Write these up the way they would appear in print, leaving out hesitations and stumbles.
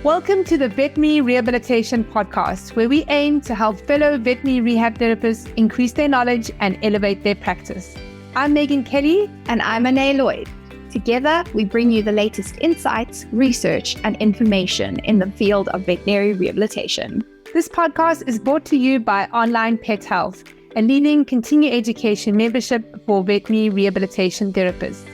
Welcome to the Veterinary Rehabilitation Podcast, where we aim to help fellow veterinary rehab therapists increase their knowledge and elevate their practice. I'm Megan Kelly. And I'm Anae Lloyd. Together, we bring you the latest insights, research, and information in the field of veterinary rehabilitation. This podcast is brought to you by Onlinepethealth, a leading continuing education membership for veterinary rehabilitation therapists.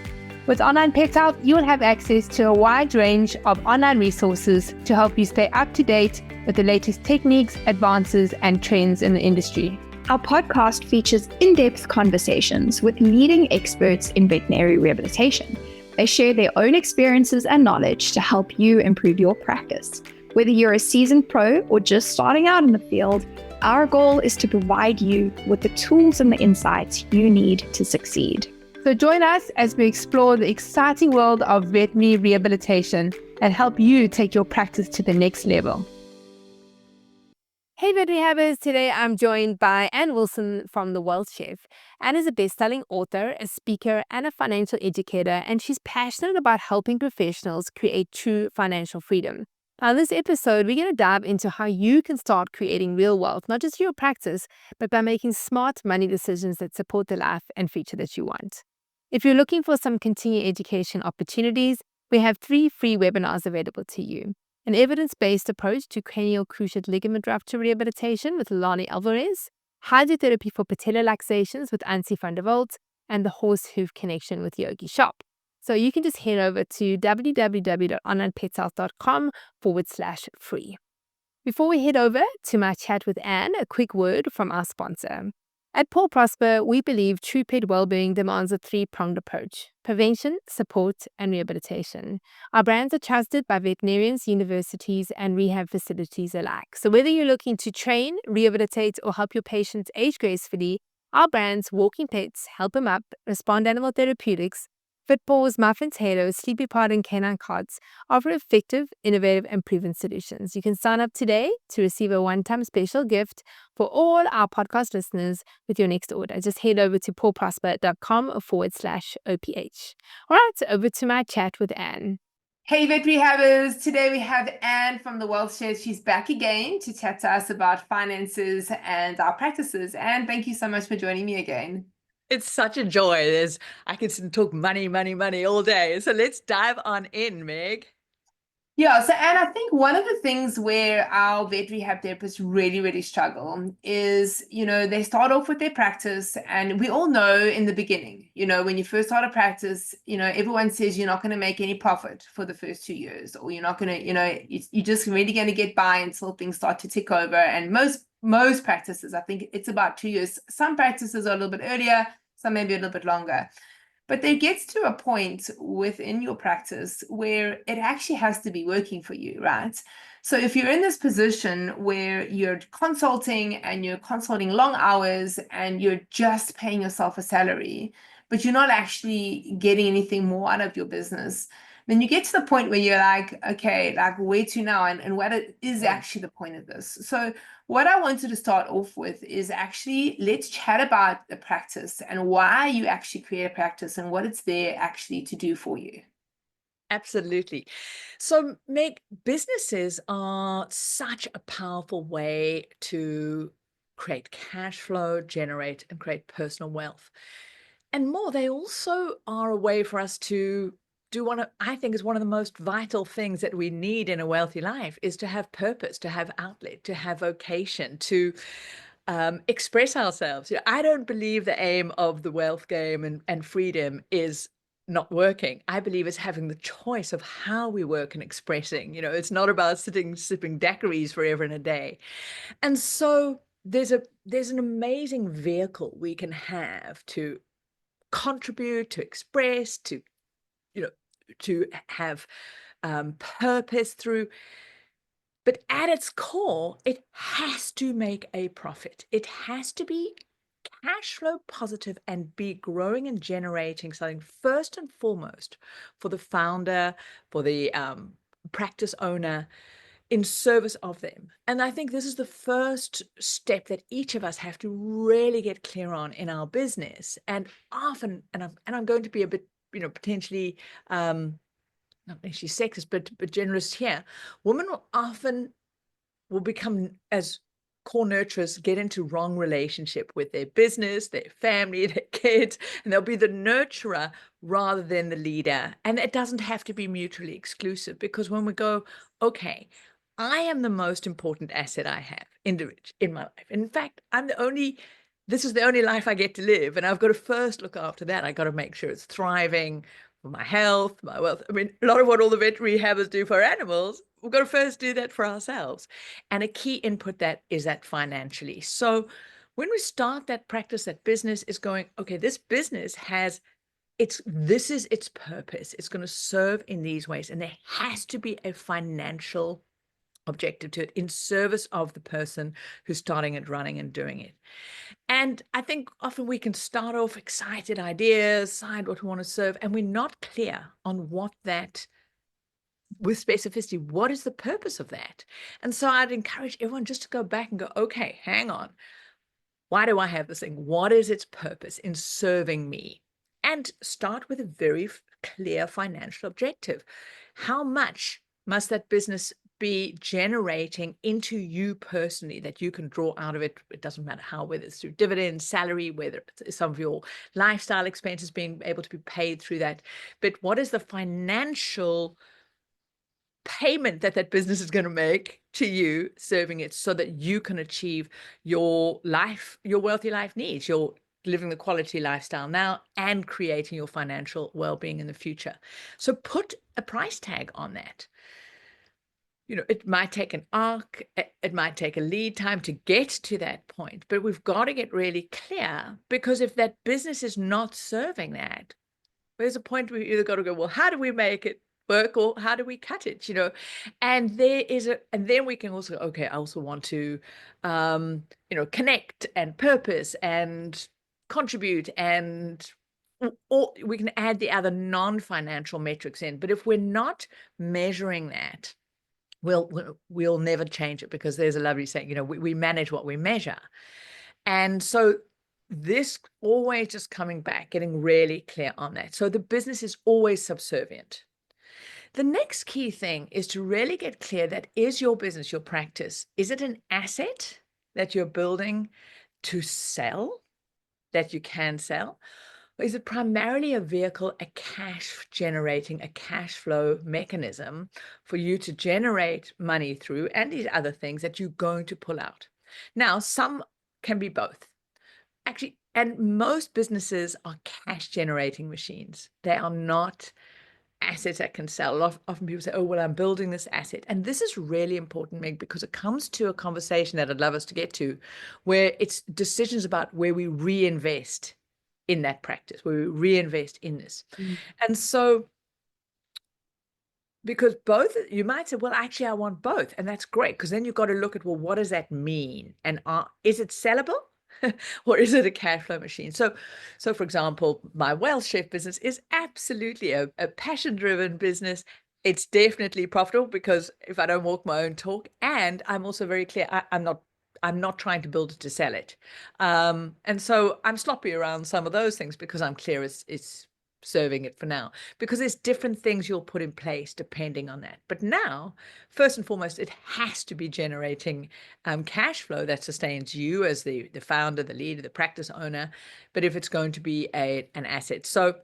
With Onlinepethealth, you will have access to a wide range of online resources to help you stay up to date with the latest techniques, advances, and trends in the industry. Our podcast features in-depth conversations with leading experts in veterinary rehabilitation. They share their own experiences and knowledge to help you improve your practice. Whether you're a seasoned pro or just starting out in the field, our goal is to provide you with the tools and the insights you need to succeed. So join us as we explore the exciting world of veterinary rehabilitation and help you take your practice to the next level. Hey veterinary rehabbers, today I'm joined by Anne Wilson from The Wealth Chef. Anne is a best-selling author, a speaker, and a financial educator, and she's passionate about helping professionals create true financial freedom. Now, in this episode, we're going to dive into how you can start creating real wealth, not just your practice, but by making smart money decisions that support the life and future that you want. If you're looking for some continuing education opportunities, we have 3 free webinars available to you. An evidence-based approach to cranial cruciate ligament rupture rehabilitation with Lani Alvarez, hydrotherapy for patellar laxations with Ansi van der Walt, and the horse hoof connection with Yogi Shop. So you can just head over to www.onlinepethealth.com/free. Before we head over to my chat with Anne, a quick word from our sponsor. At Paul Prosper, we believe true pet well-being demands a 3-pronged approach: prevention, support, and rehabilitation. Our brands are trusted by veterinarians, universities, and rehab facilities alike. So whether you're looking to train, rehabilitate, or help your patients age gracefully, our brands, Walking Pets, Help 'em Up, Respond Animal Therapeutics, FitPaws, Muffins Halo, Sleepy Pod, and Canine Cots offer effective, innovative, and proven solutions. You can sign up today to receive a one-time special gift for all our podcast listeners with your next order. Just head over to paulprosper.com/OPH. All right, over to my chat with Anne. Hey, veterinary rehabbers. Today we have Anne from The Wealth Chef. She's back again to chat to us about finances and our practices. Anne, thank you so much for joining me again. It's such a joy. I can sit and talk money all day. So let's dive on in, Meg. Yeah, so Anne, I think one of the things where our vet rehab therapists really struggle is, they start off with their practice, and we all know in the beginning, when you first start a practice, everyone says you're not going to make any profit for the first 2 years, or you're not going to, you're just really going to get by until things start to tick over. And most practices, I think it's about 2 years. Some practices are a little bit earlier, some maybe a little bit longer. But there gets to a point within your practice where it actually has to be working for you, right? So if you're in this position where you're consulting and you're consulting long hours and you're just paying yourself a salary, but you're not actually getting anything more out of your business, then you get to the point where you're like, okay, like where to now? And what is actually the point of this? So what I wanted to start off with is actually, let's chat about the practice and why you actually create a practice and what it's there actually to do for you. Absolutely. So, Meg, businesses are such a powerful way to create cash flow, generate and create personal wealth. And more, they also are a way for us to do I think is one of the most vital things that we need in a wealthy life, is to have purpose, to have outlet, to have vocation, to express ourselves. I don't believe the aim of the wealth game and freedom is not working. I believe it's having the choice of how we work and expressing. It's not about sitting sipping daiquiris forever and a day. And so there's an amazing vehicle we can have to contribute, to express, to have purpose through. But at its core, it has to make a profit. It has to be cash flow positive and be growing and generating something first and foremost for the founder, for the practice owner, in service of them. And I think this is the first step that each of us have to really get clear on in our business. And often, and I'm going to be a bit, potentially not necessarily sexist, but generous here, women will become, as core nurturers, get into wrong relationship with their business, their family, their kids, and they'll be the nurturer rather than the leader. And it doesn't have to be mutually exclusive, because when we go, okay, I am the most important asset I have in my life. In fact, this is the only life I get to live, and I've got to first look after that. I got to make sure it's thriving for my health, my wealth. I mean, a lot of what all the veterinary rehabbers do for animals, we've got to first do that for ourselves. And a key input that is that financially. So when we start that practice, that business is going, okay, this business this is its purpose. It's going to serve in these ways. And there has to be a financial objective to it in service of the person who's starting it, running and doing it. And I think often we can start off excited ideas, decide what we want to serve, and we're not clear on what that, with specificity, what is the purpose of that? And so I'd encourage everyone just to go back and go, okay, hang on. Why do I have this thing? What is its purpose in serving me? And start with a very clear financial objective. How much must that business be generating into you personally that you can draw out of it? It doesn't matter how, whether it's through dividends, salary, whether it's some of your lifestyle expenses being able to be paid through that. But what is the financial payment that business is going to make to you serving it, so that you can achieve your wealthy life needs, your living the quality lifestyle now and creating your financial well-being in the future. So put a price tag on that. It might take an arc, it might take a lead time to get to that point, but we've got to get really clear, because if that business is not serving that, there's a point where we either got to go, well, how do we make it work, or how do we cut it? And then we can also, okay, I also want to, connect and purpose and contribute, and or we can add the other non-financial metrics in. But if we're not measuring that, we'll never change it, because there's a lovely saying, we manage what we measure. And so this always just coming back, getting really clear on that. So the business is always subservient. The next key thing is to really get clear that, is your business, your practice, is it an asset that you're building to sell, that you can sell? Or is it primarily a vehicle, a cash flow mechanism for you to generate money through, and these other things that you're going to pull out? Now, some can be both. Actually, and most businesses are cash generating machines. They are not assets that can sell. Often people say, oh, well, I'm building this asset. And this is really important, Meg, because it comes to a conversation that I'd love us to get to, where it's decisions about where we reinvest in that practice, where we reinvest in this. And so, because both, you might say, well, actually, I want both. And that's great, because then you've got to look at, well, what does that mean? And is it sellable? Or is it a cash flow machine? So for example, my Wealth Chef business is absolutely a passion-driven business. It's definitely profitable, because if I don't walk my own talk, and I'm also very clear, I'm not trying to build it to sell it. And so I'm sloppy around some of those things, because I'm clear it's serving it for now, because there's different things you'll put in place depending on that. But now, first and foremost, it has to be generating cash flow that sustains you as the founder, the leader, the practice owner. But if it's going to be an asset, so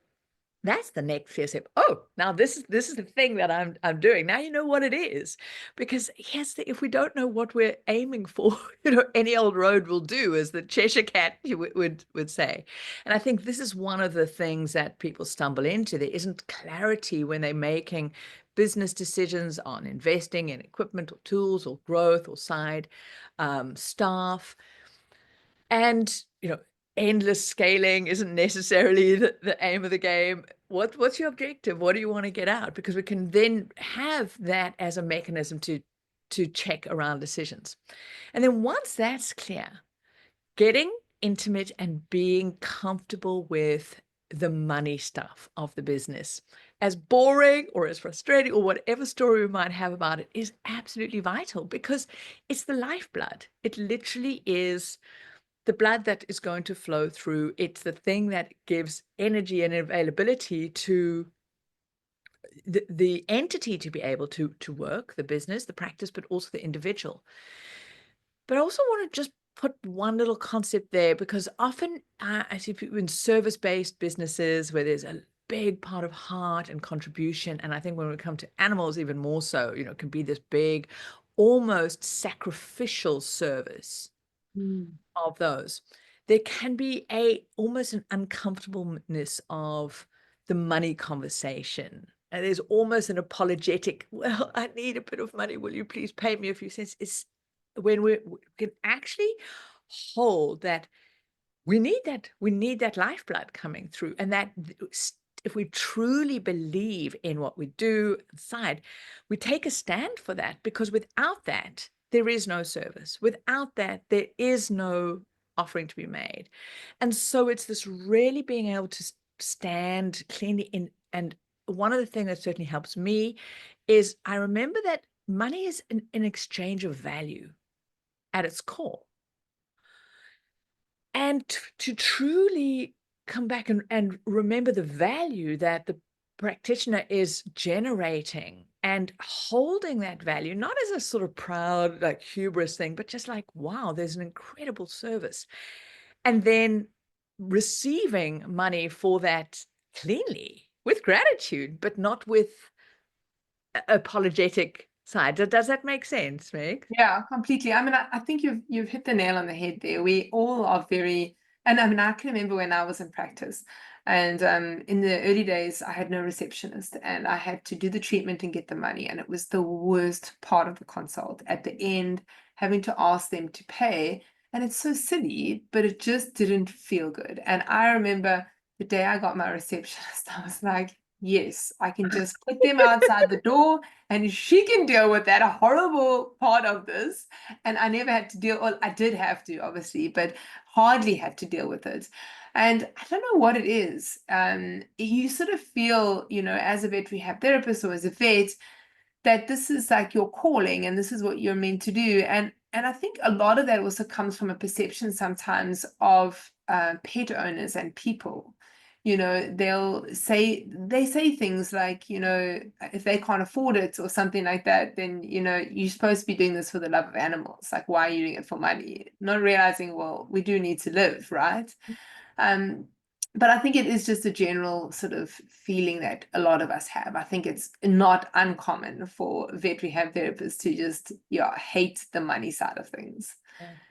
that's the next clear step. Oh, now this is the thing that I'm doing. Now you know what it is, because if we don't know what we're aiming for, any old road will do, as the Cheshire Cat would say. And I think this is one of the things that people stumble into. There isn't clarity when they're making business decisions on investing in equipment or tools or growth or side staff. And endless scaling isn't necessarily the aim of the game. What's your objective? What do you want to get out? Because we can then have that as a mechanism to check around decisions. And then once that's clear, getting intimate and being comfortable with the money stuff of the business, as boring or as frustrating or whatever story we might have about it, is absolutely vital, because it's the lifeblood. It literally is the blood that is going to flow through. It's the thing that gives energy and availability to the entity to be able to work, the business, the practice, but also the individual. But I also want to just put one little concept there, because often I see people in service-based businesses where there's a big part of heart and contribution. And I think when we come to animals, even more so, it can be this big, almost sacrificial service of those. There can be almost an uncomfortableness of the money conversation. And there's almost an apologetic, well, I need a bit of money. Will you please pay me a few cents? It's when we can actually hold that we need that lifeblood coming through, and that if we truly believe in what we do inside, we take a stand for that, because without that, there is no service. Without that, there is no offering to be made. And so it's this really being able to stand cleanly in. And one of the things that certainly helps me is I remember that money is an exchange of value at its core. And to truly come back and remember the value that the practitioner is generating, and holding that value, not as a sort of proud, like hubris thing, but just like, wow, there's an incredible service. And then receiving money for that cleanly, with gratitude, but not with apologetic side. Does that make sense, Meg? Yeah, completely. I mean, I think you've hit the nail on the head there. We all are very, and I mean, I can remember when I was in practice, and in the early days, I had no receptionist, and I had to do the treatment and get the money, and it was the worst part of the consult. At the end, having to ask them to pay, and it's so silly, but it just didn't feel good. And I remember the day I got my receptionist, I was like, yes, I can just put them outside the door, and she can deal with that horrible part of this. And I never had to deal, well, I did have to, obviously, but hardly had to deal with it. And I don't know what it is. You sort of feel, as a vet rehab therapist or as a vet, that this is like your calling and this is what you're meant to do. And I think a lot of that also comes from a perception sometimes of pet owners and people. They say things like, if they can't afford it or something like that, then, you're supposed to be doing this for the love of animals. Like, why are you doing it for money? Not realizing, well, we do need to live, right? But I think it is just a general sort of feeling that a lot of us have. I think it's not uncommon for vet rehab therapists to just, hate the money side of things.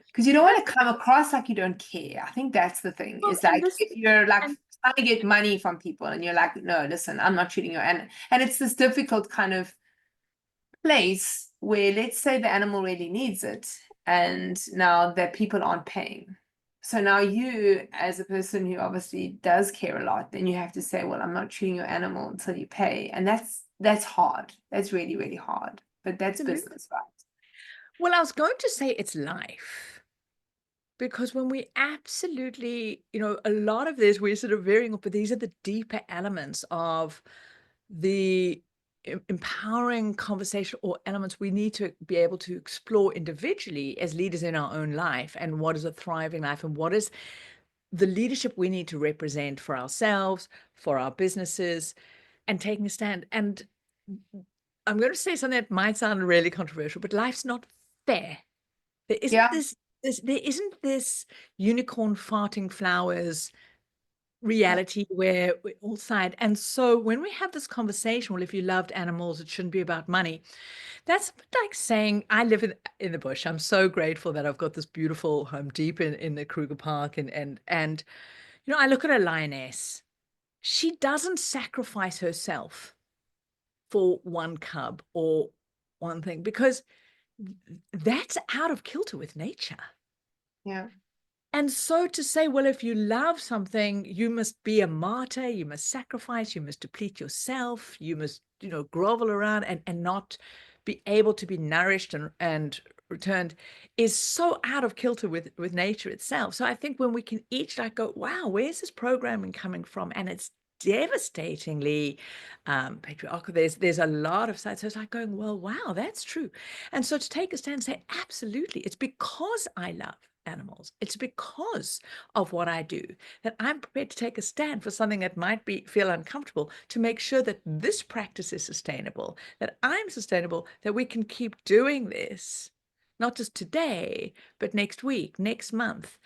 Because you don't want to come across like you don't care. I think that's the thing. Well, It's like if you're like trying to get money from people and you're like, no, listen, I'm not treating you. And it's this difficult kind of place where, let's say the animal really needs it, and now that people aren't paying. So now you, as a person who obviously does care a lot, then you have to say, well, I'm not treating your animal until you pay. And that's hard. That's really, really hard. But that's business, right? Well, I was going to say it's life. Because when we absolutely, a lot of this, we're sort of veering up, but these are the deeper elements of the empowering conversation or elements we need to be able to explore individually as leaders in our own life, and what is a thriving life, and what is the leadership we need to represent for ourselves, for our businesses, and taking a stand. And I'm going to say something that might sound really controversial, but life's not fair. There isn't there isn't this unicorn farting flowers reality where we're all side. And so when we have this conversation, well, if you loved animals, it shouldn't be about money. That's a bit like saying, I live in the bush. I'm so grateful that I've got this beautiful home deep in the Kruger Park. And I look at a lioness. She doesn't sacrifice herself for one cub or one thing, because that's out of kilter with nature. Yeah. And so to say, well, if you love something, you must be a martyr, you must sacrifice, you must deplete yourself, you must, grovel around and not be able to be nourished and returned, is so out of kilter with nature itself. So I think when we can each like go, wow, where's this programming coming from? And it's devastatingly patriarchal. There's a lot of sides. So it's like going, well, wow, that's true. And so to take a stand and say, absolutely, it's because I love animals. It's because of what I do that I'm prepared to take a stand for something that might feel uncomfortable to make sure that this practice is sustainable, that I'm sustainable, that we can keep doing this, not just today, but next week, next month.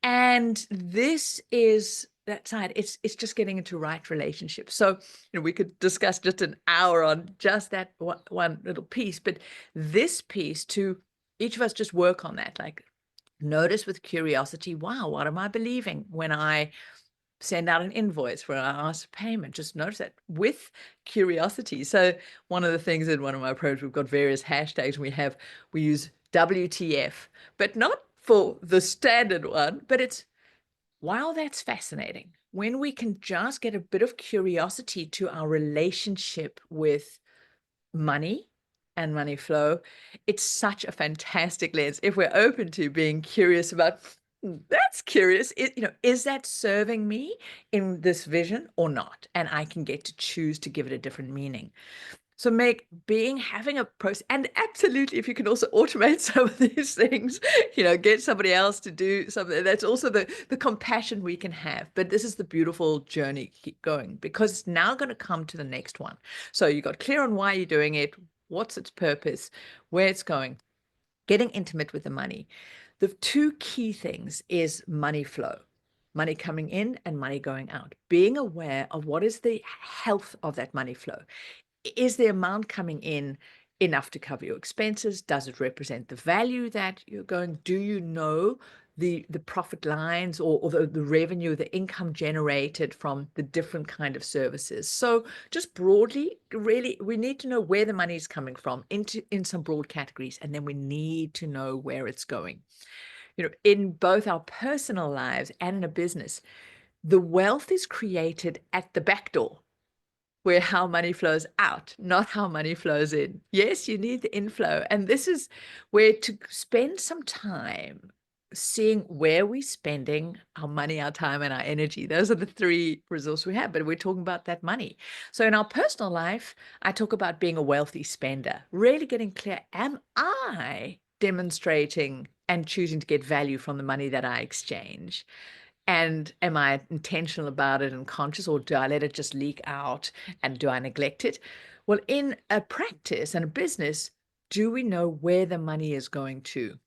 And this is that side. It's just getting into right relationships. So, we could discuss just an hour on just that one little piece, but this piece, to each of us just work on that, like notice with curiosity, wow, what am I believing when I send out an invoice, when I ask payment? Just notice that with curiosity. So one of the things in one of my programs, we've got various hashtags. We use WTF, but not for the standard one, but it's, wow, that's fascinating. When we can just get a bit of curiosity to our relationship with money and money flow, it's such a fantastic lens. If we're open to being curious about, that's curious, is that serving me in this vision or not? And I can get to choose to give it a different meaning. So having a process, and absolutely, if you can also automate some of these things, get somebody else to do something, that's also the compassion we can have. But this is the beautiful journey, keep going, because it's now going to come to the next one. So you got clear on why you're doing it, what's its purpose, where it's going, getting intimate with the money. The two key things is money flow, money coming in and money going out, being aware of what is the health of that money flow. Is the amount coming in enough to cover your expenses? Does it represent the value that you're going? Do you know the profit lines or the revenue, the income generated from the different kind of services? So just broadly, really, we need to know where the money is coming from in some broad categories, and then we need to know where it's going. In both our personal lives and in a business, the wealth is created at the back door, where how money flows out, not how money flows in. Yes, you need the inflow. And this is where to spend some time seeing where we're spending our money, our time, and our energy. Those are the three resources we have, but we're talking about that money. So in our personal life, I talk about being a wealthy spender, really getting clear, am I demonstrating and choosing to get value from the money that I exchange? And am I intentional about it and conscious, or do I let it just leak out, and do I neglect it? Well, in a practice and a business, do we know where the money is going to?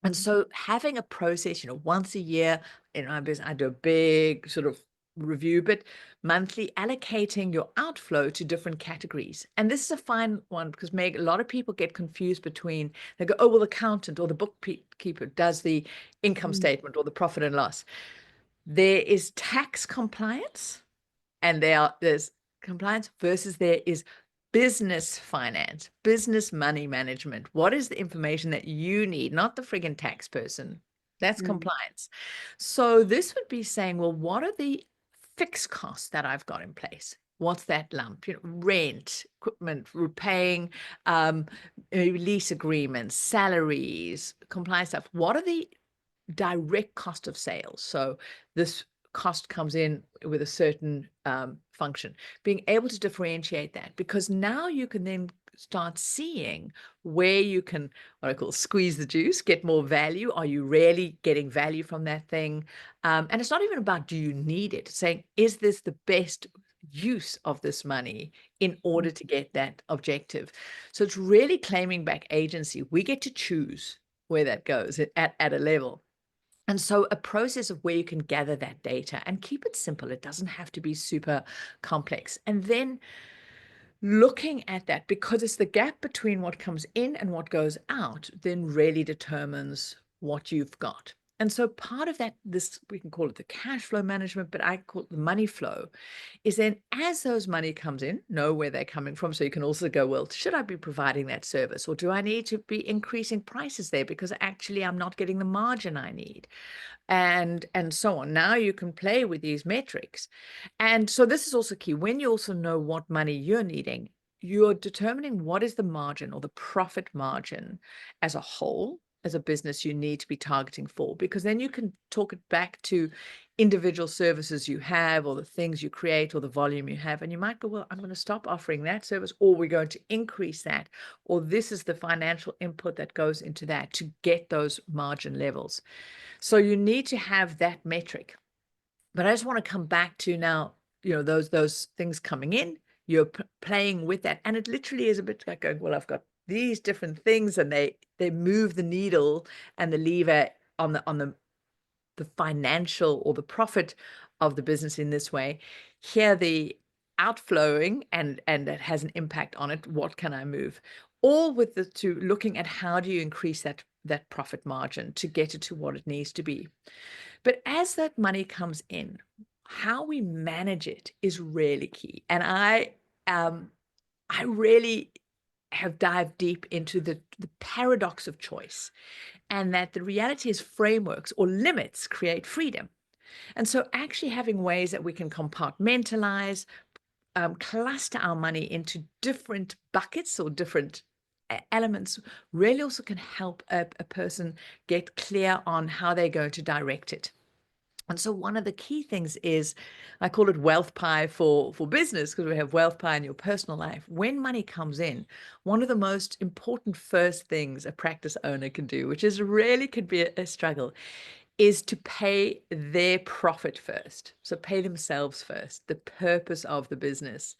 And so having a process, once a year in my business, I do a big sort of review, but monthly allocating your outflow to different categories. And this is a fine one because a lot of people get confused between, they go, oh, well, the accountant or the bookkeeper does the income statement or the profit and loss. There is tax compliance, and there's compliance versus there is business finance, business money management. What is the information that you need, not the friggin' tax person? That's compliance. So this would be saying, well, what are the fixed costs that I've got in place? What's that lump? Rent, equipment, repaying, maybe lease agreements, salaries, compliance stuff. What are the direct cost of sales? So this cost comes in with a certain function, being able to differentiate that, because now you can then start seeing where you can, what I call, squeeze the juice, get more value. Are you really getting value from that thing? And it's not even about, do you need it? It's saying, is this the best use of this money in order to get that objective? So it's really claiming back agency. We get to choose where that goes at a level. And so a process of where you can gather that data and keep it simple. It doesn't have to be super complex. And then looking at that, because it's the gap between what comes in and what goes out, then really determines what you've got. And so part of that, we can call it the cash flow management, but I call it the money flow, is then as those money comes in, know where they're coming from. So you can also go, well, should I be providing that service, or do I need to be increasing prices there because actually I'm not getting the margin I need? And so on. Now you can play with these metrics. And so this is also key. When you also know what money you're needing, you're determining what is the margin or the profit margin as a whole, as a business, you need to be targeting for, because then you can talk it back to, individual services you have, or the things you create, or the volume you have. And you might go, well, I'm going to stop offering that service, or we're going to increase that, or this is the financial input that goes into that to get those margin levels. So you need to have that metric. But I just want to come back to now, those things coming in, you're playing with that. And it literally is a bit like going, well, I've got these different things, and they move the needle and the lever on the financial or the profit of the business in this way. Here the outflowing, and that has an impact on it. What can I move? All with the two, looking at how do you increase that profit margin to get it to what it needs to be. But as that money comes in, how we manage it is really key. And I really have dived deep into the paradox of choice, and that the reality is frameworks or limits create freedom. And so actually having ways that we can compartmentalize, cluster our money into different buckets or different elements really also can help a person get clear on how they're going to direct it. And so one of the key things is, I call it wealth pie for business, because we have wealth pie in your personal life. When money comes in, one of the most important first things a practice owner can do, which is really could be a struggle, is to pay their profit first. So pay themselves first, the purpose of the business.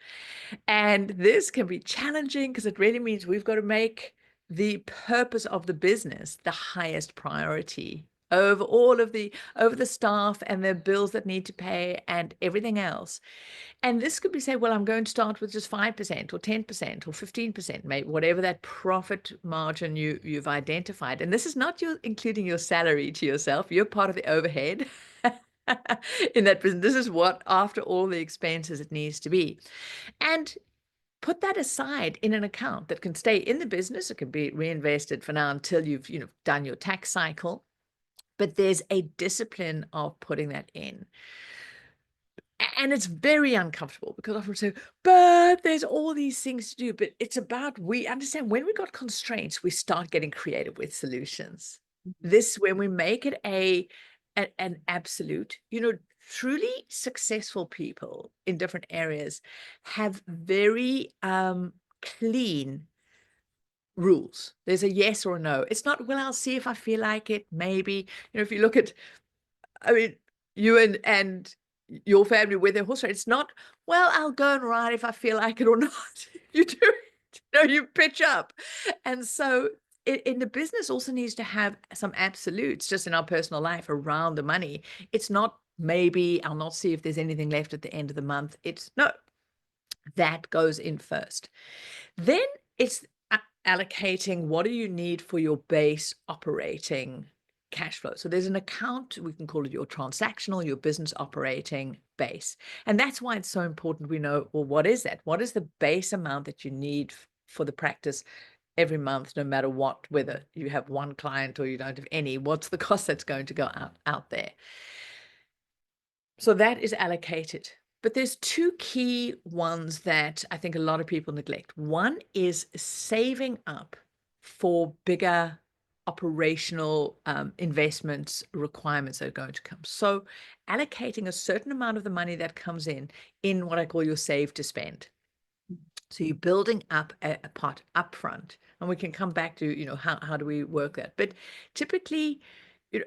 And this can be challenging because it really means we've got to make the purpose of the business the highest priority over over the staff and their bills that need to pay and everything else. And this could be say, well, I'm going to start with just 5% or 10% or 15%, maybe whatever that profit margin you've identified. And this is not including your salary to yourself. You're part of the overhead in that business. This is what, after all the expenses, it needs to be. And put that aside in an account that can stay in the business. It can be reinvested for now until you've done your tax cycle. But there's a discipline of putting that in. And it's very uncomfortable because often say, but there's all these things to do. But it's about, we understand when we got constraints, we start getting creative with solutions. This, when we make it an absolute, truly successful people in different areas have very clean rules. There's a yes or a no. It's not, well, I'll see if I feel like it, maybe. If you look at, I mean, you and your family with their horse race, it's not, well, I'll go and ride if I feel like it or not. You do it. You pitch up. And so in the business also needs to have some absolutes just in our personal life around the money. It's not, maybe I'll not see if there's anything left at the end of the month. It's no, that goes in first. Then it's allocating what do you need for your base operating cash flow. So there's an account, we can call it your transactional, your business operating base. And that's why it's so important we know, well, what is that? What is the base amount that you need for the practice every month, no matter what, whether you have one client or you don't have any, what's the cost that's going to go out there? So that is allocated. But there's two key ones that I think a lot of people neglect. One is saving up for bigger operational investments requirements that are going to come. So allocating a certain amount of the money that comes in what I call your save to spend. So you're building up a pot upfront, and we can come back to, how do we work that? But typically,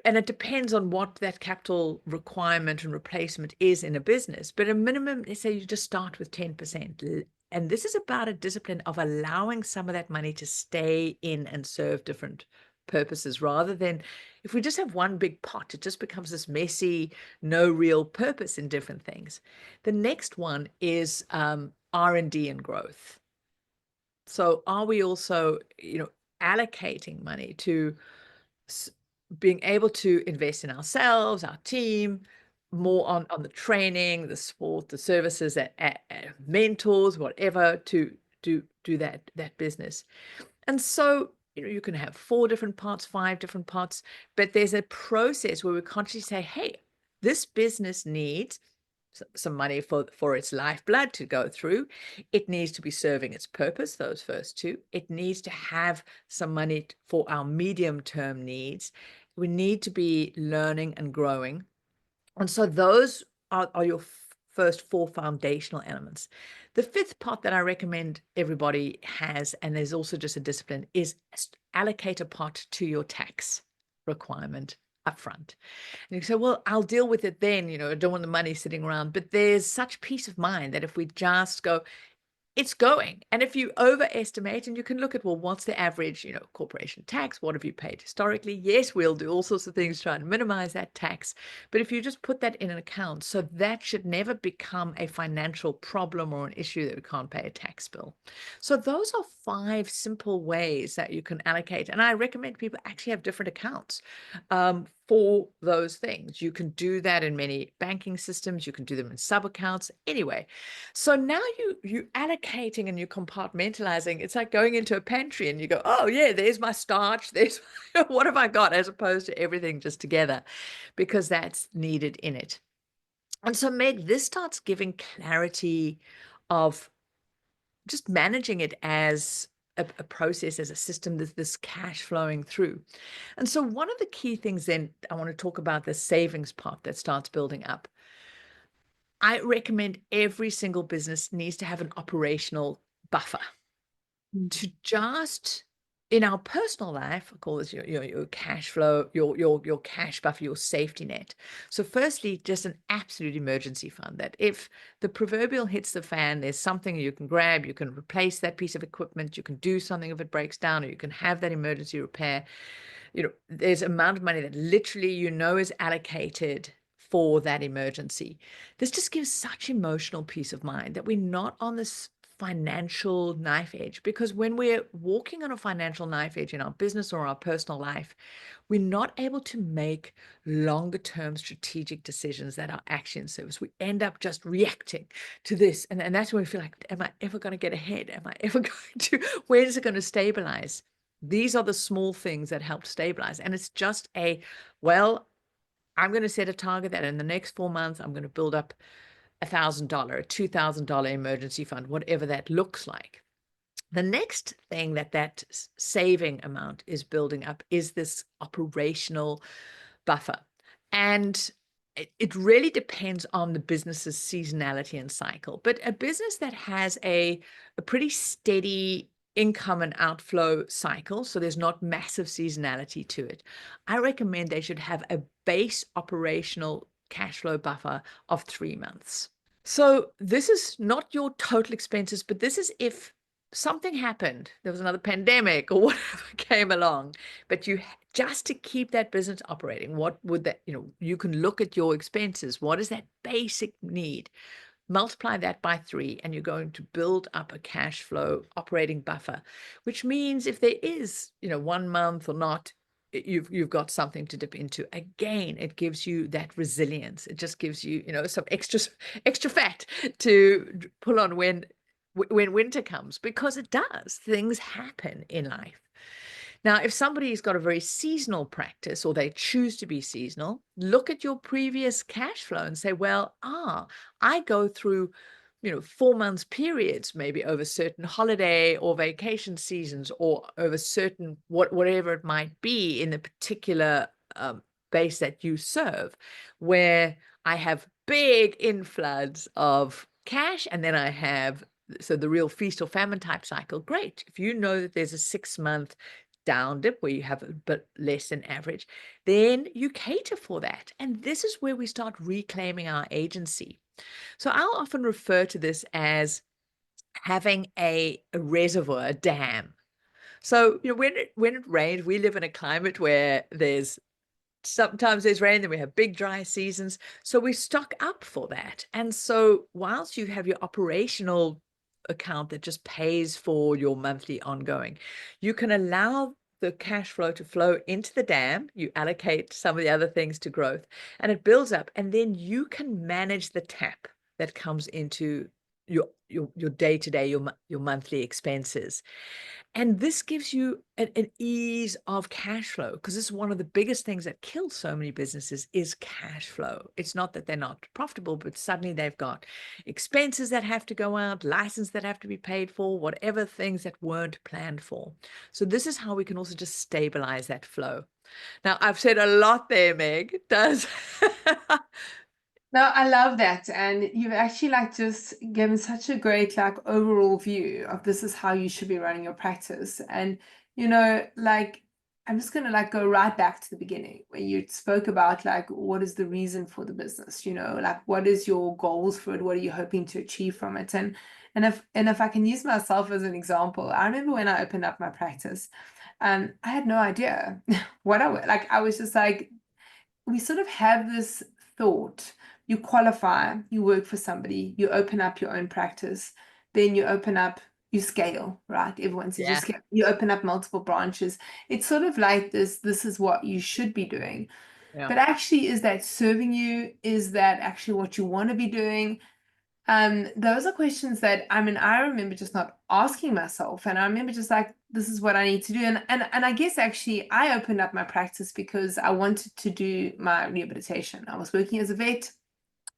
and it depends on what that capital requirement and replacement is in a business. But a minimum, let's say you just start with 10%. And this is about a discipline of allowing some of that money to stay in and serve different purposes, rather than if we just have one big pot, it just becomes this messy, no real purpose in different things. The next one is R&D and growth. So are we also, allocating money to being able to invest in ourselves, our team, more on the training, the support, the services, mentors, whatever, to do that business. And so, you can have 4 different parts, 5 different parts, but there's a process where we consciously say, hey, this business needs some money for its lifeblood to go through. It needs to be serving its purpose, those first 2. It needs to have some money for our medium-term needs. We need to be learning and growing. And so those are your first 4 foundational elements. The 5th part that I recommend everybody has, and there's also just a discipline, is allocate a pot to your tax requirement upfront. And you say, well, I'll deal with it then, I don't want the money sitting around. But there's such peace of mind that if we just go, it's going. And if you overestimate, and you can look at, well, what's the average, corporation tax? What have you paid historically? Yes, we'll do all sorts of things trying to minimize that tax. But if you just put that in an account, so that should never become a financial problem or an issue that we can't pay a tax bill. So those are 5 simple ways that you can allocate. And I recommend people actually have different accounts for those things. You can do that in many banking systems. You can do them in sub accounts. Anyway, so now you allocating and you're compartmentalizing. It's like going into a pantry and you go, oh yeah, there's my starch. There's what have I got, as opposed to everything just together, because that's needed in it. And so, Meg, this starts giving clarity of just managing it as a process, as a system, this cash flowing through. And so one of the key things then, I want to talk about the savings pot that starts building up. I recommend every single business needs to have an operational buffer to just, in our personal life, I call this your cash flow, your cash buffer, your safety net. So firstly, just an absolute emergency fund, that if the proverbial hits the fan, there's something you can grab, you can replace that piece of equipment, you can do something if it breaks down, or you can have that emergency repair. There's amount of money that literally is allocated for that emergency. This just gives such emotional peace of mind that we're not on this financial knife edge, because when we're walking on a financial knife edge in our business or our personal life, we're not able to make longer term strategic decisions that are actually in service. We end up just reacting to this. And that's when we feel like, am I ever going to get ahead? Am I ever going to, where is it going to stabilize? These are the small things that help stabilize. And it's just well, I'm going to set a target that in the next 4 months, I'm going to build up $1,000, $2,000 emergency fund, whatever that looks like. The next thing that saving amount is building up is this operational buffer. And it really depends on the business's seasonality and cycle. But a business that has a pretty steady income and outflow cycle, so there's not massive seasonality to it, I recommend they should have a base operational cash flow buffer of 3 months. So this is not your total expenses, but this is if something happened, there was another pandemic or whatever came along, but just to keep that business operating, what would that, you can look at your expenses. What is that basic need? Multiply that by 3, and you're going to build up a cash flow operating buffer, which means if there is, 1 month or not, you've got something to dip into. Again, it gives you that resilience. It just gives you, some extra fat to pull on when winter comes, because it does. Things happen in life. Now, if somebody's got a very seasonal practice, or they choose to be seasonal, look at your previous cash flow and say, well, I go through, 4 months periods, maybe over certain holiday or vacation seasons, or over certain whatever it might be in the particular base that you serve, where I have big infloods of cash, and then I have the real feast or famine type cycle. Great. If you know that there's a 6-month down dip where you have a bit less than average, then you cater for that. And this is where we start reclaiming our agency. So I'll often refer to this as having a reservoir, a dam. So, when it rains, we live in a climate where sometimes there's rain, then we have big dry seasons. So we stock up for that. And so whilst you have your operational account that just pays for your monthly ongoing, you can allow the cash flow to flow into the dam. You allocate some of the other things to growth, and it builds up, and then you can manage the tap that comes into your day-to-day, your monthly expenses. And this gives you an ease of cash flow, because this is one of the biggest things that kills so many businesses is cash flow. It's not that they're not profitable, but suddenly they've got expenses that have to go out, license that have to be paid for, whatever things that weren't planned for. So this is how we can also just stabilize that flow. Now, I've said a lot there, Meg. No, I love that. And you've actually like just given such a great like overall view of this is how you should be running your practice. And like I'm just gonna like go right back to the beginning where you spoke about like what is the reason for the business, like what is your goals for it? What are you hoping to achieve from it? And if I can use myself as an example, I remember when I opened up my practice, I had no idea what like I was just like we sort of have this thought. You qualify, you work for somebody, you open up your own practice, then you open up, you scale, right? Everyone says you Yeah. scale, you open up multiple branches. It's sort of like this is what you should be doing. Yeah. But actually, is that serving you? Is that actually what you want to be doing? Those are questions that I mean, I remember just not asking myself, and I remember just like, this is what I need to do. And I guess actually I opened up my practice because I wanted to do my rehabilitation. I was working as a vet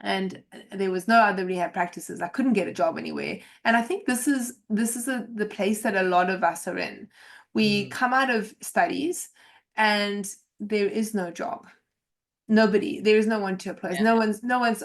and there was no other rehab practices. I couldn't get a job anywhere. And I think the place that a lot of us are in. We Mm. come out of studies and there is no job. Nobody, there is no one to apply. Yeah. No one's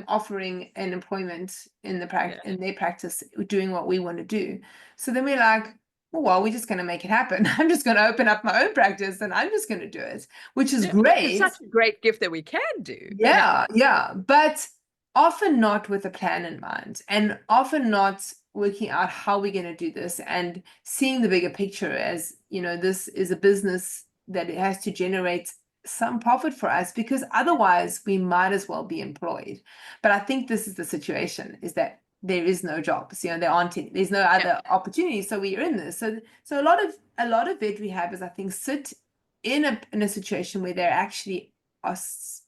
offering an employment in Yeah. in their practice doing what we want to do. So then we're like, well, we're just going to make it happen. I'm just going to open up my own practice and I'm just going to do it, which is Yeah. It's great. such a great gift that we can do. Yeah, but often not with a plan in mind, and often not working out how we're going to do this and seeing the bigger picture as, this is a business that it has to generate some profit for us because otherwise we might as well be employed. But I think this is the situation is that there is no jobs, there's no Yeah. other opportunities. So we're in this. So a lot of vet rehabbers, I think, sit in a situation where they're actually are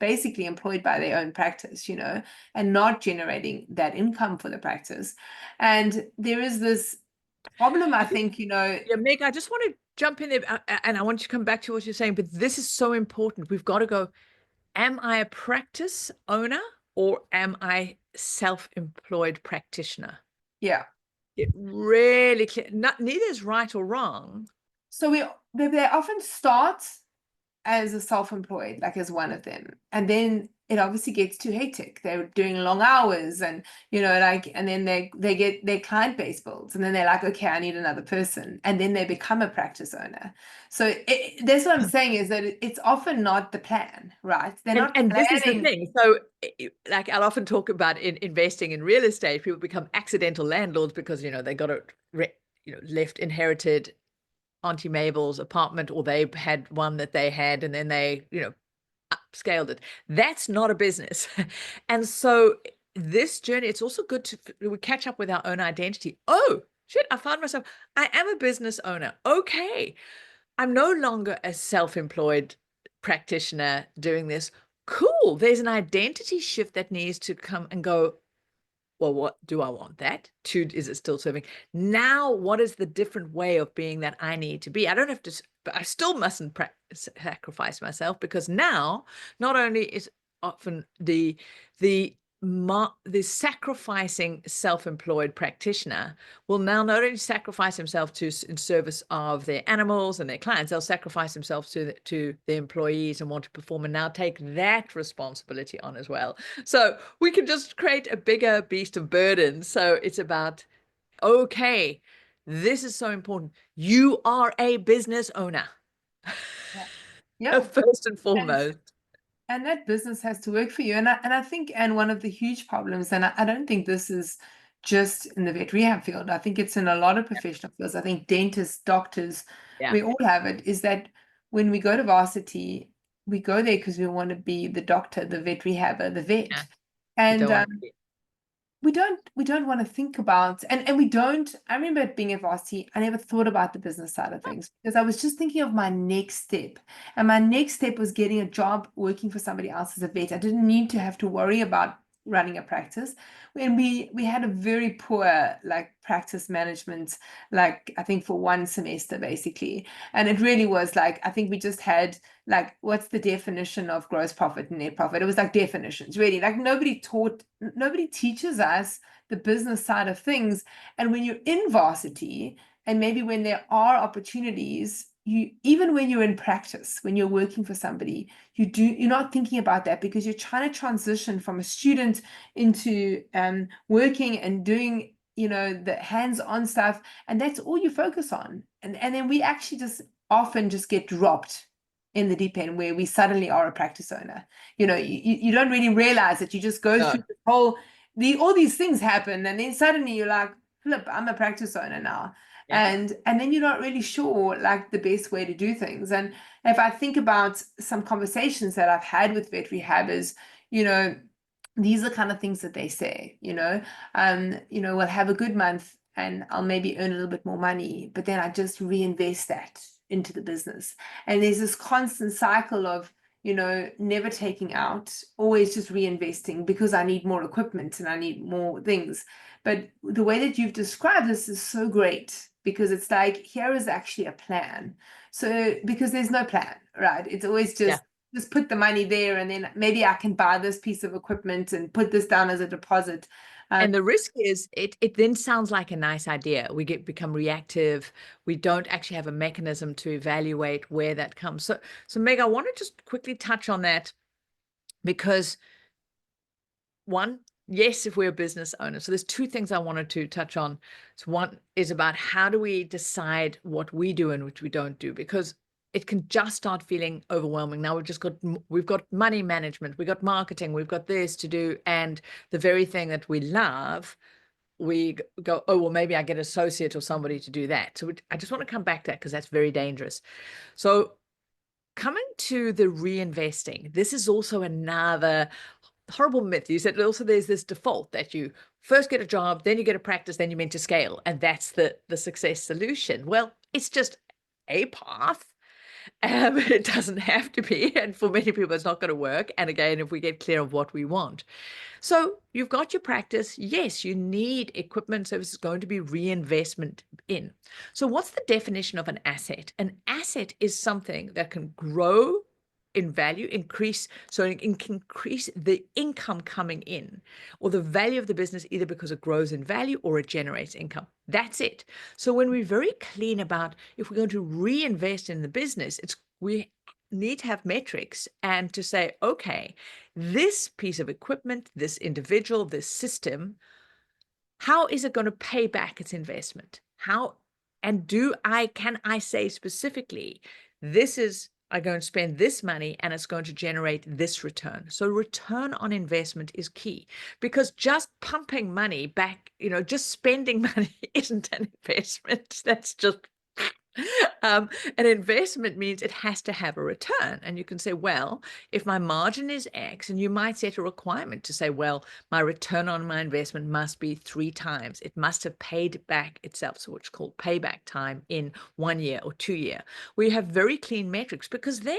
basically employed by their own practice, and not generating that income for the practice. And there is this problem, I think, Yeah, Meg, I just want to jump in there and I want you to come back to what you're saying, but this is so important. We've got to go, am I a practice owner or am I self-employed practitioner? yeah. It really clear. Neither is right or wrong. So they often start as a self-employed, like as one of them, and then it obviously gets too hectic. They're doing long hours, and and then they get their client base builds, and then they're like, okay, I need another person, and then they become a practice owner. So that's what I'm saying is that it's often not the plan, right? They're not And this is the planning. thing. So, like I'll often talk about in investing in real estate, people become accidental landlords because they got it, left inherited Auntie Mabel's apartment, or they had one that they had, and then they, upscaled it. That's not a business. And so this journey, it's also good to we catch up with our own identity. Oh, shit, I found myself, I am a business owner. Okay. I'm no longer a self-employed practitioner doing this. Cool. There's an identity shift that needs to come and go, well, what do I want that? Is it still serving? Now, what is the different way of being that I need to be? I don't have to, but I still mustn't sacrifice myself, because now not only is often the the sacrificing self-employed practitioner will now not only sacrifice himself in service of their animals and their clients, they'll sacrifice themselves to the employees and want to perform and now take that responsibility on as well. So we can just create a bigger beast of burden. So it's about, okay, this is so important. You are a business owner. Yeah. First and And foremost. and that business has to work for you. And I think, and one of the huge problems, and I don't think this is just in the vet rehab field, I think it's in a lot of professional fields. I think dentists, doctors, Yeah. we all have it, is that when we go to varsity, we go there because we want to be the doctor, the vet rehabber, the vet. Yeah. You And don't want to be. we don't want to think about, and we don't. I remember being at varsity, I never thought about the business side of things because I was just thinking of my next step, and my next step was getting a job working for somebody else as a vet. I didn't need to have to worry about running a practice. When we had a very poor like practice management, like I think for one semester basically, and it really was like, I think we just had like, what's the definition of gross profit and net profit? It was like definitions, really. Like nobody teaches us the business side of things. And when you're in varsity, and maybe when there are opportunities, even when you're in practice, when you're working for somebody, you're not thinking about that because you're trying to transition from a student into working and doing, you know, the hands-on stuff, and that's all you focus on. And then we actually just often just get dropped in the deep end where we suddenly are a practice owner. You know, you don't really realize that you just go through the whole all these things happen, and then suddenly you're like, flip, I'm a practice owner now. Yeah. And then you're not really sure like the best way to do things. And if I think about some conversations that I've had with vet rehabbers, you know, these are kind of things that they say, you know, we'll have a good month and I'll maybe earn a little bit more money, but then I just reinvest that into the business. And there's this constant cycle of, you know, never taking out, always just reinvesting because I need more equipment and I need more things. But the way that you've described this is so great because it's like, here is actually a plan. So, because there's no plan, right? It's always just put the money there and then maybe I can buy this piece of equipment and put this down as a deposit. And the risk is it then sounds like a nice idea. We become reactive. We don't actually have a mechanism to evaluate where that comes. So Meg, I want to just quickly touch on that because one, yes, if we're a business owner. So there's two things I wanted to touch on. So one is about how do we decide what we do and which we don't do, because it can just start feeling overwhelming. Now we've got money management, we've got marketing, we've got this to do, and the very thing that we love, we go, oh, well, maybe I get an associate or somebody to do that. So I just want to come back to that because that's very dangerous. So coming to the reinvesting, this is also another horrible myth. You said also there's this default that you first get a job, then you get a practice, then you're meant to scale, and that's the success solution. Well, it's just a path. It doesn't have to be, and for many people it's not going to work. And again, if we get clear of what we want. So you've got your practice. Yes, you need equipment, so this is going to be reinvestment in. So what's the definition of an asset? An asset is something that can grow in value, increase, so it can increase the income coming in or the value of the business, either because it grows in value or it generates income. That's it. So when we're very clean about if we're going to reinvest in the business, we need to have metrics and to say, okay, this piece of equipment, this individual, this system, how is it going to pay back its investment? How, and can I say specifically, I'm going to spend this money and it's going to generate this return. So return on investment is key, because just pumping money back, just spending money isn't an investment. That's just an investment means it has to have a return. And you can say, well, if my margin is X, and you might set a requirement to say, well, my return on my investment must be 3 times. It must have paid back itself. So what's called payback time in 1 year or 2 year. We have very clean metrics, because then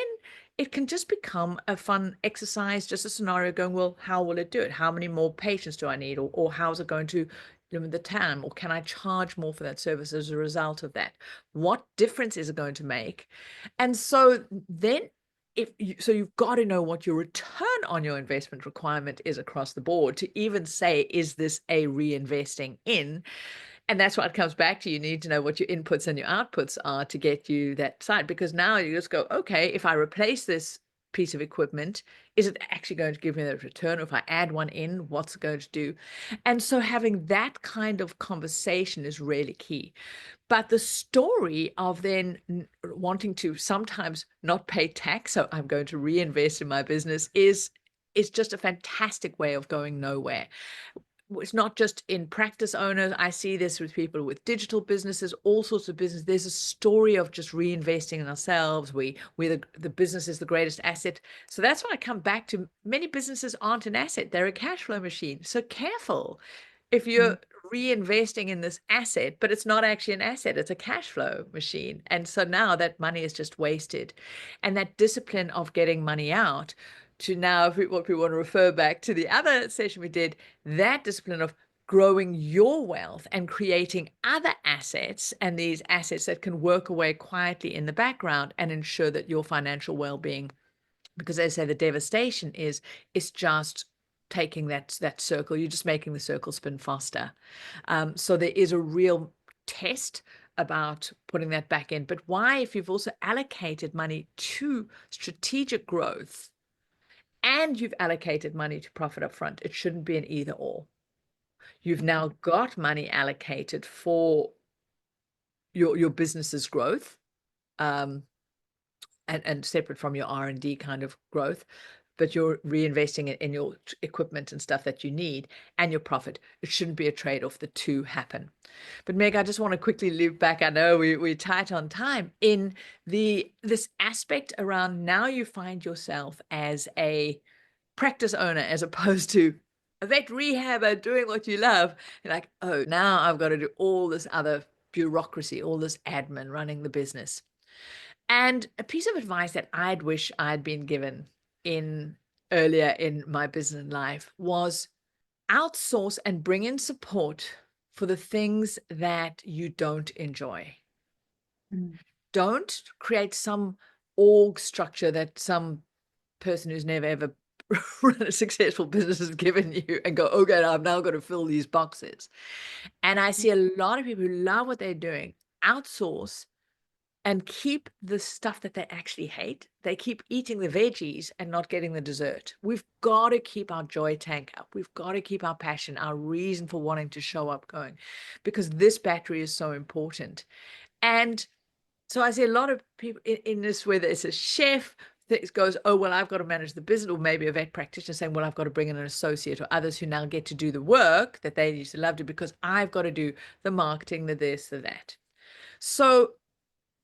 it can just become a fun exercise, just a scenario going, well, how will it do it? How many more patients do I need? Or how is it going to limit the time? Or can I charge more for that service as a result of that? What difference is it going to make? And so then you've got to know what your return on your investment requirement is across the board to even say, is this a reinvesting in? And that's what it comes back to. You need to know what your inputs and your outputs are to get you that side, because now you just go, okay, if I replace this piece of equipment, is it actually going to give me the return? Or if I add one in, what's it going to do? And so having that kind of conversation is really key. But the story of then wanting to sometimes not pay tax, so I'm going to reinvest in my business, is just a fantastic way of going nowhere. It's not just in practice owners. I see this with people with digital businesses, all sorts of business. There's a story of just reinvesting in ourselves. The business is the greatest asset. So that's why I come back to, many businesses aren't an asset. They're a cash flow machine. So careful if you're reinvesting in this asset, but it's not actually an asset. It's a cash flow machine. And so now that money is just wasted. And that discipline of getting money out, to now, what we want to refer back to the other session we did, that discipline of growing your wealth and creating other assets, and these assets that can work away quietly in the background and ensure that your financial well-being, because as I say, the devastation is just taking that circle, you're just making the circle spin faster. So there is a real test about putting that back in. But why, if you've also allocated money to strategic growth and you've allocated money to profit up front, it shouldn't be an either or. You've now got money allocated for your business's growth, and separate from your R&D kind of growth, but you're reinvesting it in your equipment and stuff that you need and your profit. It shouldn't be a trade-off. The two happen. But Meg, I just want to quickly loop back. I know we're tight on time in this aspect around now you find yourself as a practice owner as opposed to a vet rehabber doing what you love. You're like, oh, now I've got to do all this other bureaucracy, all this admin running the business. And a piece of advice that I'd wish I'd been given earlier in my business life was outsource and bring in support for the things that you don't enjoy. Don't create some org structure that some person who's never ever run a successful business has given you and go, okay, I've now got to fill these boxes. And I see a lot of people who love what they're doing, outsource and keep the stuff that they actually hate. They keep eating the veggies and not getting the dessert. We've got to keep our joy tank up. We've got to keep our passion, our reason for wanting to show up going, because this battery is so important. And so I see a lot of people in this, whether it's a chef that goes, oh, well, I've got to manage the business, or maybe a vet practitioner saying, well, I've got to bring in an associate, or others who now get to do the work that they used to love to because I've got to do the marketing, the this, the that. So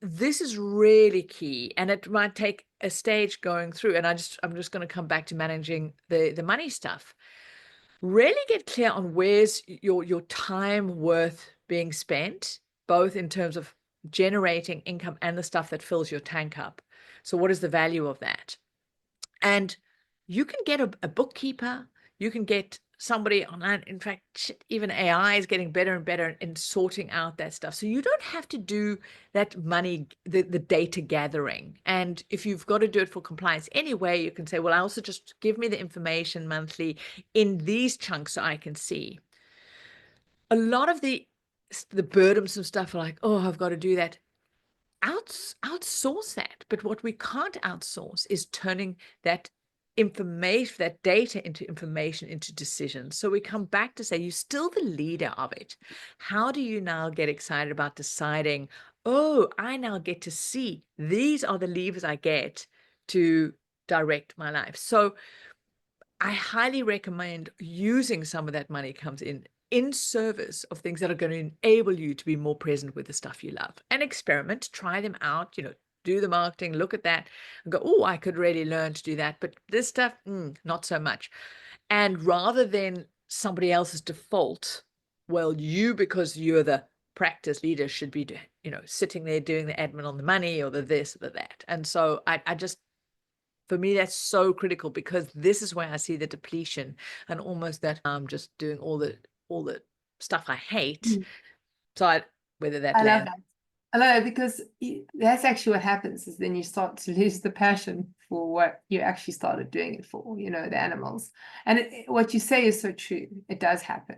this is really key, and it might take a stage going through. And I'm just going to come back to managing the money stuff. Really get clear on where's your time worth being spent, both in terms of generating income and the stuff that fills your tank up. So what is the value of that? And you can get a bookkeeper, you can get somebody online. In fact, even AI is getting better and better in sorting out that stuff. So you don't have to do that money, the data gathering. And if you've got to do it for compliance anyway, you can say, well, I also just give me the information monthly in these chunks so I can see. A lot of the burdensome stuff are like, oh, I've got to do that. Outsource that. But what we can't outsource is turning that information, that data into information, into decisions. So we come back to say, you're still the leader of it. How do you now get excited about deciding, oh, I now get to see these are the levers I get to direct my life. So I highly recommend using some of that money comes in service of things that are going to enable you to be more present with the stuff you love, and experiment, try them out, do the marketing, look at that and go, oh, I could really learn to do that. But this stuff, not so much. And rather than somebody else's default, well, because you're the practice leader, should be, sitting there doing the admin on the money or the this or the that. And so I just, for me, that's so critical, because this is where I see the depletion and almost that I'm just doing all the stuff I hate. So whether that I love lands. that. I love it, because that's actually what happens, is then you start to lose the passion for what you actually started doing it for, the animals. And what you say is so true. It does happen.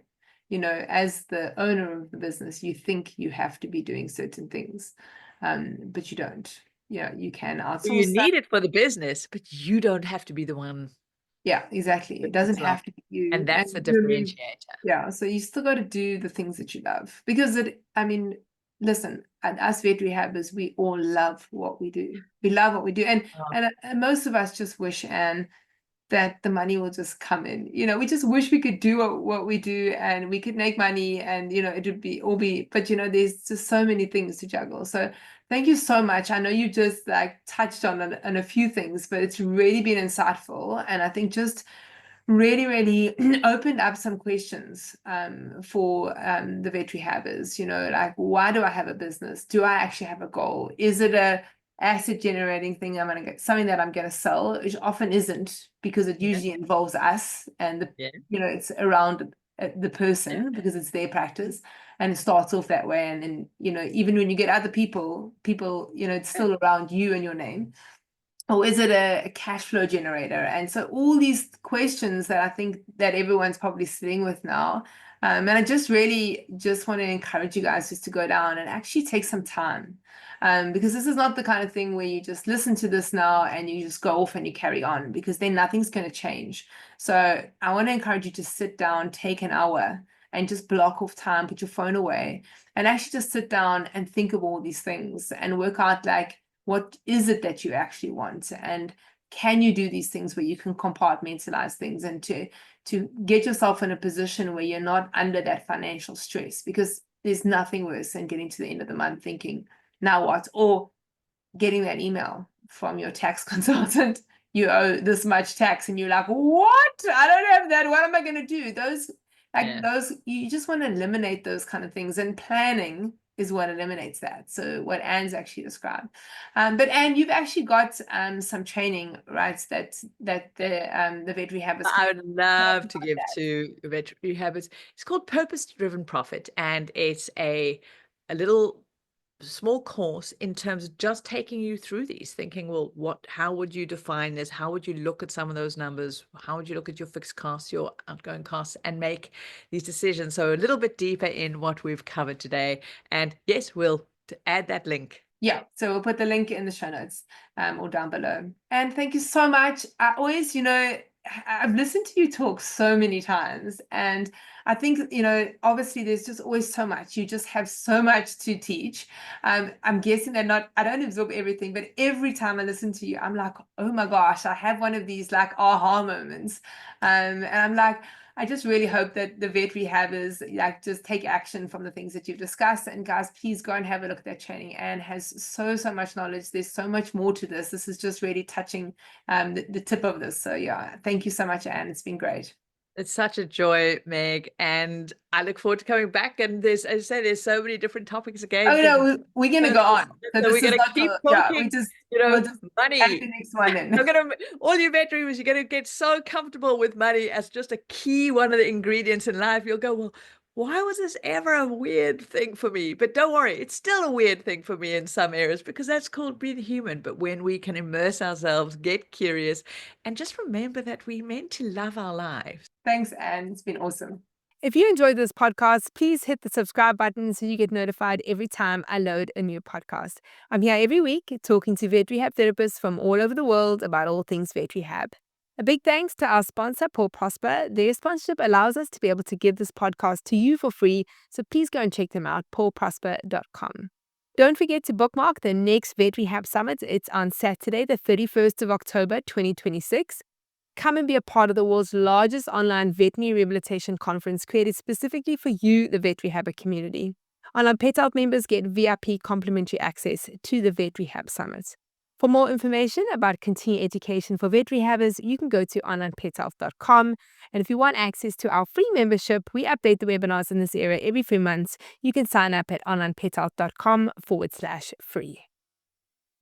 As the owner of the business, you think you have to be doing certain things, but you don't. You can outsource. You need it for the business, but you don't have to be the one. Yeah, exactly. It doesn't have to be you. And that's the you know what I mean? differentiator. Yeah, so you still got to do the things that you love, because listen, and us vet rehabbers, we all love what we do. We love what we do, and most of us just wish, Anne, that the money will just come in. We just wish we could do what we do, and we could make money, and it would be but there's just so many things to juggle. So thank you so much. I know you just touched on a few things, but it's really been insightful, and I think just really, really opened up some questions for the vet rehabbers. Why do I have a business? Do I actually have a goal? Is it a asset generating thing I'm going to get, something that I'm going to sell, which often isn't, because it usually involves us, and it's around the person, because it's their practice, and it starts off that way. And then even when you get other people it's still around you and your name. Or is it a cash flow generator? And so all these questions that I think that everyone's probably sitting with now, And I just really just want to encourage you guys just to go down and actually take some time. Because this is not the kind of thing where you just listen to this now and you just go off and you carry on, because then nothing's going to change. So I want to encourage you to sit down, take an hour, and just block off time, put your phone away, and actually just sit down and think of all these things and work out, like, what is it that you actually want? And can you do these things where you can compartmentalize things, and to get yourself in a position where you're not under that financial stress? Because there's nothing worse than getting to the end of the month thinking, now what? Or getting that email from your tax consultant, you owe this much tax, and you're like, what? I don't have that. What am I going to do? Those, you just want to eliminate those kind of things, and planning is what eliminates that. So what Anne's actually described. But Anne, you've actually got some training, right? That the vet rehab is. I would love to give to vet rehab. It's called Purpose-Driven Profit, and it's a little small course in terms of just taking you through these, thinking, well, how would you define this? How would you look at some of those numbers? How would you look at your fixed costs, your outgoing costs, and make these decisions? So a little bit deeper in what we've covered today. And yes, we'll add that link. Yeah, so we'll put the link in the show notes or down below. And thank you so much. I always, I've listened to you talk so many times, and I think, obviously there's just always so much. You just have so much to teach. I'm guessing that I don't absorb everything, but every time I listen to you, I'm like, oh my gosh, I have one of these like aha moments. And I'm like, I just really hope that the vet rehabbers just take action from the things that you've discussed. And guys, please go and have a look at that training. Anne has so much knowledge. There's so much more to this. This is just really touching the tip of this. So yeah, thank you so much, Anne. It's been great. It's such a joy, Meg, and I look forward to coming back. And as I say, there's so many different topics again. Oh no, we're gonna go on. So we're gonna keep talking. We'll just money. Add the next one in. All you veterinarians, you're gonna get so comfortable with money as just a key, one of the ingredients in life. You'll go, well, why was this ever a weird thing for me? But don't worry, it's still a weird thing for me in some areas, because that's called being human. But when we can immerse ourselves, get curious, and just remember that we're meant to love our lives. Thanks, Anne. It's been awesome. If you enjoyed this podcast, please hit the subscribe button so you get notified every time I load a new podcast. I'm here every week talking to vet rehab therapists from all over the world about all things vet rehab. A big thanks to our sponsor, Paul Prosper. Their sponsorship allows us to be able to give this podcast to you for free, so please go and check them out, paulprosper.com. Don't forget to bookmark the next Vet Rehab Summit. It's on Saturday, the 31st of October, 2026. Come and be a part of the world's largest online veterinary rehabilitation conference created specifically for you, the vet rehabber community. Onlinepethealth members get VIP complimentary access to the Vet Rehab Summit. For more information about continuing education for vet rehabbers, you can go to onlinepethealth.com. And if you want access to our free membership, we update the webinars in this area every 3 months. You can sign up at onlinepethealth.com/free.